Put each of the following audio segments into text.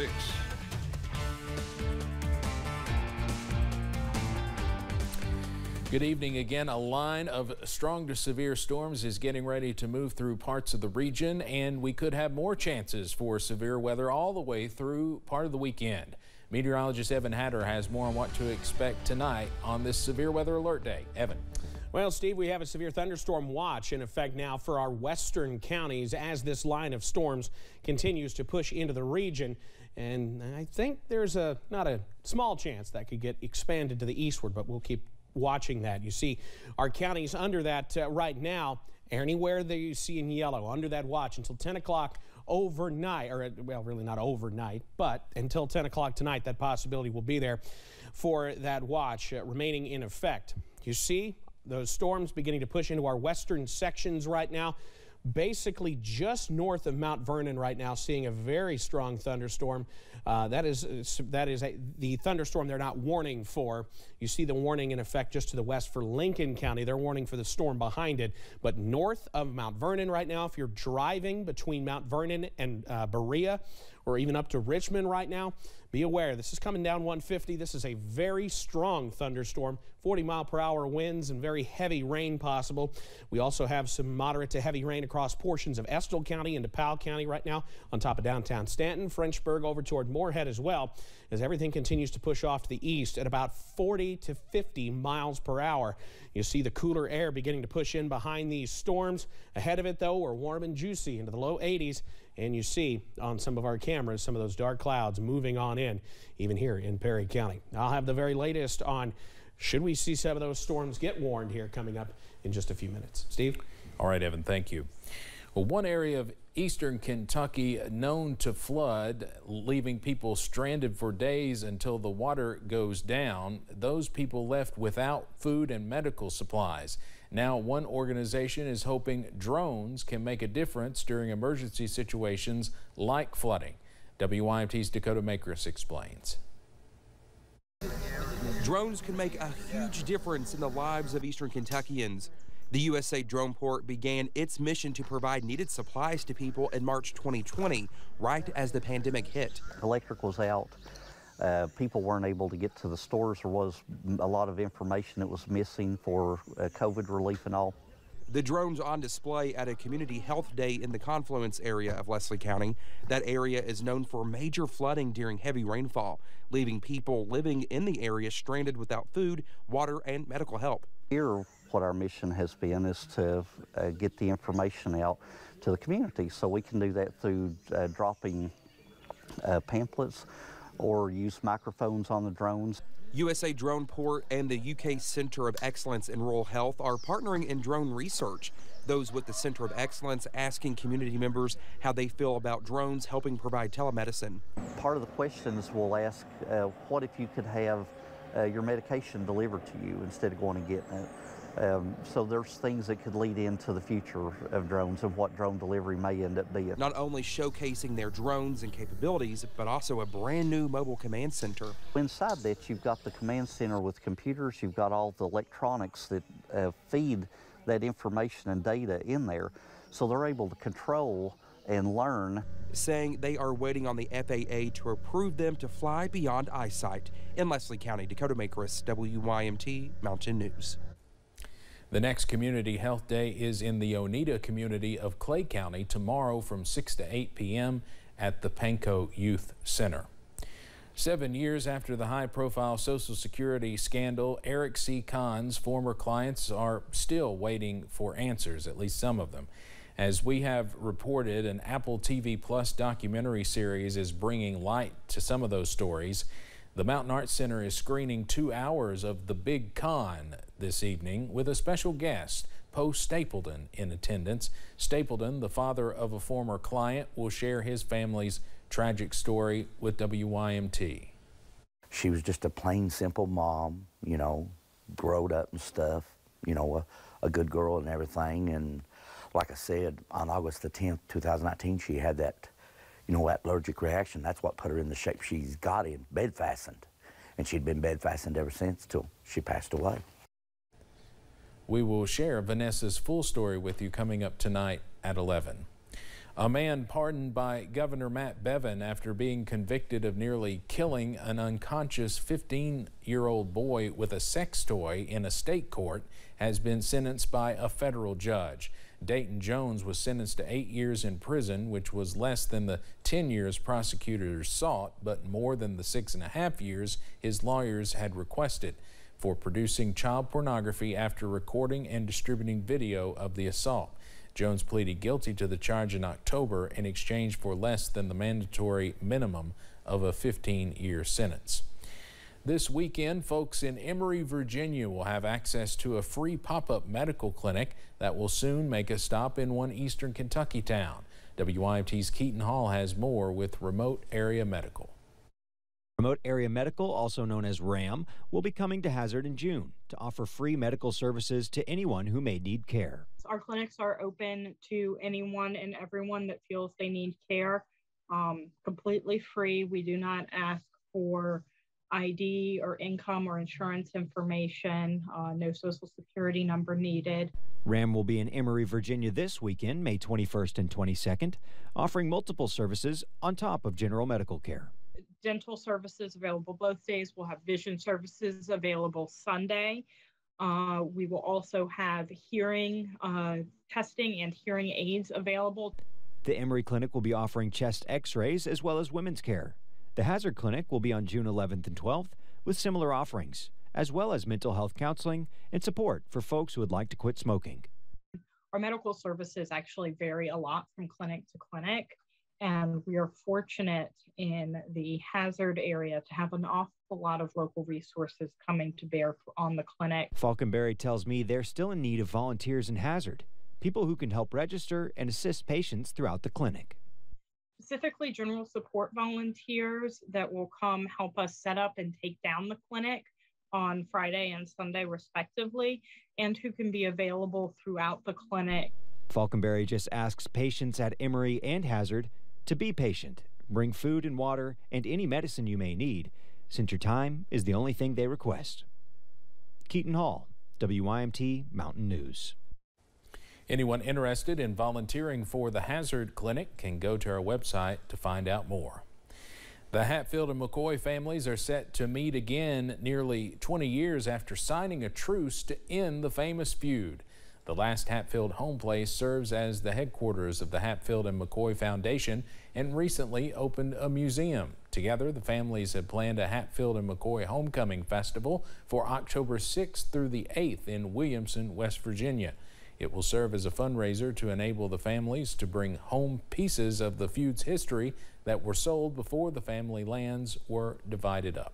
6. Good evening again. A line of strong to severe storms is getting ready to move through parts of the region, and we could have more chances for severe weather all the way through part of the weekend. Meteorologist Evan Hatter has more on what to expect tonight on this severe weather alert day. Evan. Well, Steve, we have a severe thunderstorm watch in effect now for our western counties as this line of storms continues to push into the region. And I think there's not a small chance that could get expanded to the eastward, but we'll keep watching that. You see our counties under that right now, anywhere that you see in yellow under that watch until 10 o'clock overnight, or well, really not overnight, but until 10 o'clock tonight, that possibility will be there for that watch remaining in effect. You see those storms beginning to push into our western sections right now. Basically just north of Mount Vernon right now, seeing a very strong thunderstorm. That is the thunderstorm they're not warning for. You see the warning in effect just to the west for Lincoln County. They're warning for the storm behind it. But north of Mount Vernon right now, if you're driving between Mount Vernon and Berea, or even up to Richmond right now, be aware this is coming down 150. This is a very strong thunderstorm, 40-mile-per-hour winds and very heavy rain possible. We also have some moderate to heavy rain across portions of Estill County into Powell County right now on top of downtown Stanton, Frenchburg over toward Moorhead as well, as everything continues to push off to the east at about 40 to 50 miles per hour. You see the cooler air beginning to push in behind these storms. Ahead of it, though, we're warm and juicy into the low 80s. And you see on some of our cameras some of those dark clouds moving on in, even here in Perry County. I'll have the very latest on should we see some of those storms get warned here coming up in just a few minutes. Steve? All right, Evan, thank you. Well, one area of eastern Kentucky known to flood, leaving people stranded for days until the water goes down. Those people left without food and medical supplies. Now, one organization is hoping drones can make a difference during emergency situations like flooding. WYMT's Dakota Makris explains. Drones can make a huge difference in the lives of eastern Kentuckians. The USA Drone Port began its mission to provide needed supplies to people in March 2020, right as the pandemic hit. Electric was out. People weren't able to get to the stores. There was a lot of information that was missing for COVID relief and all. The drone's on display at a community health day in the confluence area of Leslie County. That area is known for major flooding during heavy rainfall, leaving people living in the area stranded without food, water, and medical help. Here, what our mission has been is to get the information out to the community. So we can do that through dropping pamphlets or use microphones on the drones. USA Drone Port and the UK Center of Excellence in Rural Health are partnering in drone research. Those with the Center of Excellence asking community members how they feel about drones helping provide telemedicine. Part of the questions we'll ask, what if you could have your medication delivered to you instead of going and getting it? So there's things that could lead into the future of drones and what drone delivery may end up being. Not only showcasing their drones and capabilities, but also a brand new mobile command center. Inside that, you've got the command center with computers. You've got all the electronics that feed that information and data in there. So they're able to control and learn. Saying they are waiting on the FAA to approve them to fly beyond eyesight. In Leslie County, Dakota Makris, WYMT Mountain News. The next Community Health Day is in the Oneida community of Clay County tomorrow from 6 to 8 p.m. at the Panko Youth Center. 7 years after the high-profile Social Security scandal, Eric C. Kahn's former clients are still waiting for answers, at least some of them. As we have reported, an Apple TV Plus documentary series is bringing light to some of those stories. The Mountain Arts Center is screening 2 hours of The Big Con this evening with a special guest, Poe Stapleton, in attendance. Stapleton, the father of a former client, will share his family's tragic story with WYMT. She was just a plain, simple mom, you know, growed up and stuff, you know, a good girl and everything. And like I said, on August the 10th, 2019, she had that, you know, that allergic reaction. That's what put her in the shape she's got in, bed fastened. And she'd been bed fastened ever since till she passed away. We will share Vanessa's full story with you coming up tonight at 11. A man pardoned by Governor Matt Bevin after being convicted of nearly killing an unconscious 15-year-old boy with a sex toy in a state court has been sentenced by a federal judge. Dayton Jones was sentenced to 8 years in prison, which was less than the 10 years prosecutors sought, but more than the 6.5 years his lawyers had requested for producing child pornography after recording and distributing video of the assault. Jones pleaded guilty to the charge in October in exchange for less than the mandatory minimum of a 15-year sentence. This weekend, folks in Emory, Virginia will have access to a free pop-up medical clinic that will soon make a stop in one eastern Kentucky town. WYMT's Keaton Hall has more with Remote Area Medical. Remote Area Medical, also known as RAM, will be coming to Hazard in June to offer free medical services to anyone who may need care. Our clinics are open to anyone and everyone that feels they need care, completely free. We do not ask for ID or income or insurance information, no social security number needed. RAM will be in Emory, Virginia this weekend, May 21st and 22nd, offering multiple services on top of general medical care. Dental services available both days. We'll have vision services available Sunday. We will also have hearing testing and hearing aids available. The Emory Clinic will be offering chest x-rays as well as women's care. The Hazard Clinic will be on June 11th and 12th with similar offerings, as well as mental health counseling and support for folks who would like to quit smoking. Our medical services actually vary a lot from clinic to clinic, and we are fortunate in the Hazard area to have an awful lot of local resources coming to bear on the clinic. Falconberry tells me they're still in need of volunteers in Hazard, people who can help register and assist patients throughout the clinic. Specifically, general support volunteers that will come help us set up and take down the clinic on Friday and Sunday respectively, and who can be available throughout the clinic. Falconberry just asks patients at Emory and Hazard to be patient, bring food and water and any medicine you may need, since your time is the only thing they request. Keaton Hall, WYMT Mountain News. Anyone interested in volunteering for the Hazard Clinic can go to our website to find out more. The Hatfield and McCoy families are set to meet again nearly 20 years after signing a truce to end the famous feud. The last Hatfield home place serves as the headquarters of the Hatfield and McCoy Foundation and recently opened a museum. Together, the families have planned a Hatfield and McCoy Homecoming Festival for October 6th through the 8th in Williamson, West Virginia. It will serve as a fundraiser to enable the families to bring home pieces of the feud's history that were sold before the family lands were divided up.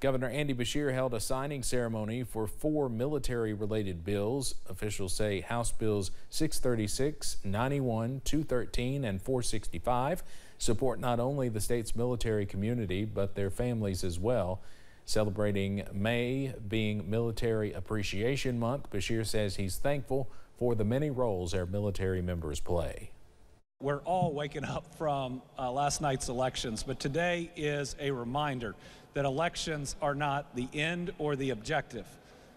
Governor Andy Beshear held a signing ceremony for 4 military-related bills. Officials say House Bills 636, 91, 213, and 465 support not only the state's military community, but their families as well. Celebrating May being Military Appreciation Month, Beshear says he's thankful for the many roles our military members play. We're all waking up from last night's elections, but today is a reminder that elections are not the end or the objective.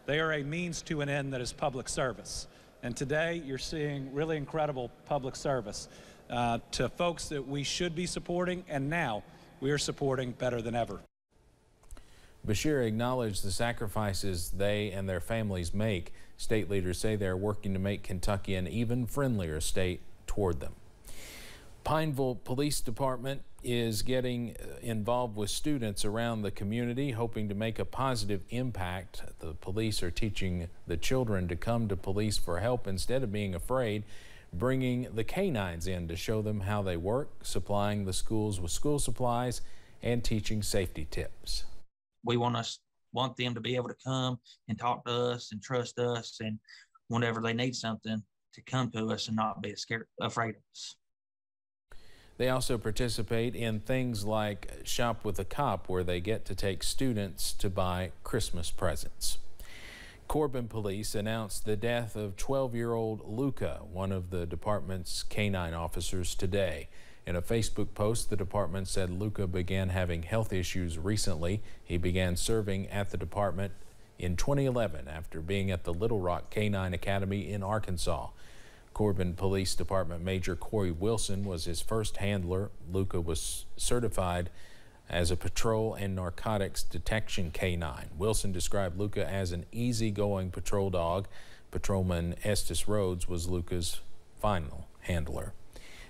They are a means to an end that is public service. And today you're seeing really incredible public service to folks that we should be supporting, and now we are supporting better than ever. Beshear acknowledged the sacrifices they and their families make. State leaders say they're working to make Kentucky an even friendlier state toward them. Pineville Police Department is getting involved with students around the community, hoping to make a positive impact. The police are teaching the children to come to police for help instead of being afraid, bringing the canines in to show them how they work, supplying the schools with school supplies, and teaching safety tips. We want them to be able to come and talk to us and trust us, and whenever they need something, to come to us and not be afraid of us. They also participate in things like Shop with a Cop, where they get to take students to buy Christmas presents. Corbin Police announced the death of 12-year-old Luca, one of the department's canine officers, today. In a Facebook post, the department said Luca began having health issues recently. He began serving at the department in 2011 after being at the Little Rock Canine Academy in Arkansas. Corbin Police Department Major Corey Wilson was his first handler. Luca was certified as a patrol and narcotics detection canine. Wilson described Luca as an easygoing patrol dog. Patrolman Estes Rhodes was Luca's final handler.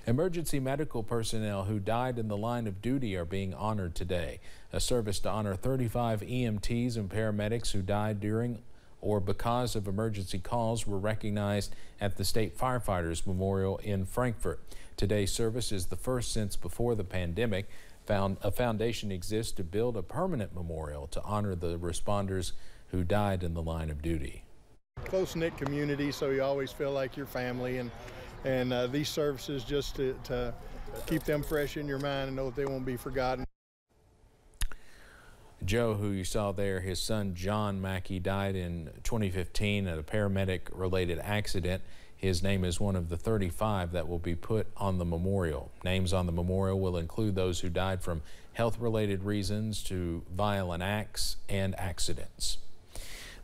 Emergency medical personnel who died in the line of duty are being honored today. A service to honor 35 EMTs and paramedics who died during or because of emergency calls were recognized at the State Firefighters Memorial in Frankfort. Today's service is the first since before the pandemic. A foundation exists to build a permanent memorial to honor the responders who died in the line of duty. Close-knit community, so you always feel like your family, and these services just to keep them fresh in your mind and know that they won't be forgotten. Joe, who you saw there, his son John Mackey died in 2015 at a paramedic-related accident. His name is one of the 35 that will be put on the memorial. Names on the memorial will include those who died from health-related reasons to violent acts and accidents.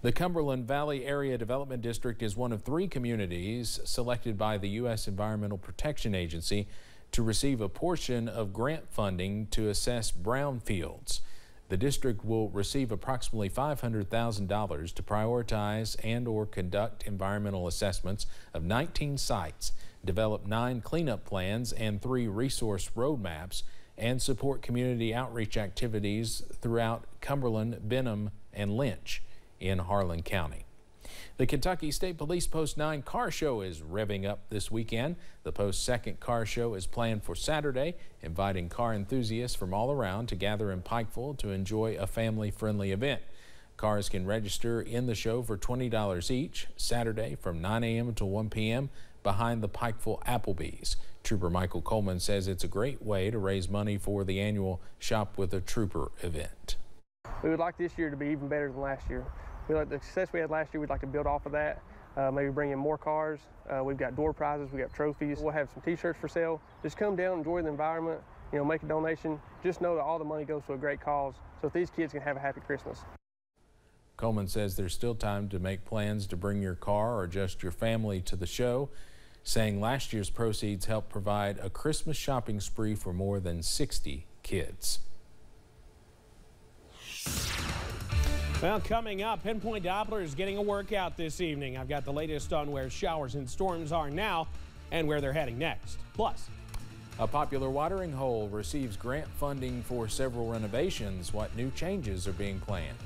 The Cumberland Valley Area Development District is one of 3 communities selected by the U.S. Environmental Protection Agency to receive a portion of grant funding to assess brownfields. The district will receive approximately $500,000 to prioritize and/or conduct environmental assessments of 19 sites, develop 9 cleanup plans and 3 resource roadmaps, and support community outreach activities throughout Cumberland, Benham, and Lynch in Harlan County. The Kentucky State Police Post 9 car show is revving up this weekend. The Post's second car show is planned for Saturday, inviting car enthusiasts from all around to gather in Pikeville to enjoy a family-friendly event. Cars can register in the show for $20 each, Saturday from 9 a.m. until 1 p.m. behind the Pikeville Applebee's. Trooper Michael Coleman says it's a great way to raise money for the annual Shop with a Trooper event. We would like this year to be even better than last year. We like the success we had last year. We'd like to build off of that. Maybe bring in more cars. We've got door prizes. We got trophies. We'll have some T-shirts for sale. Just come down, enjoy the environment. You know, make a donation. Just know that all the money goes to a great cause. So if these kids can have a happy Christmas. Coleman says there's still time to make plans to bring your car or just your family to the show, saying last year's proceeds helped provide a Christmas shopping spree for more than 60 kids. Well, coming up, Pinpoint Doppler is getting a workout this evening. I've got the latest on where showers and storms are now and where they're heading next. Plus, a popular watering hole receives grant funding for several renovations. What new changes are being planned?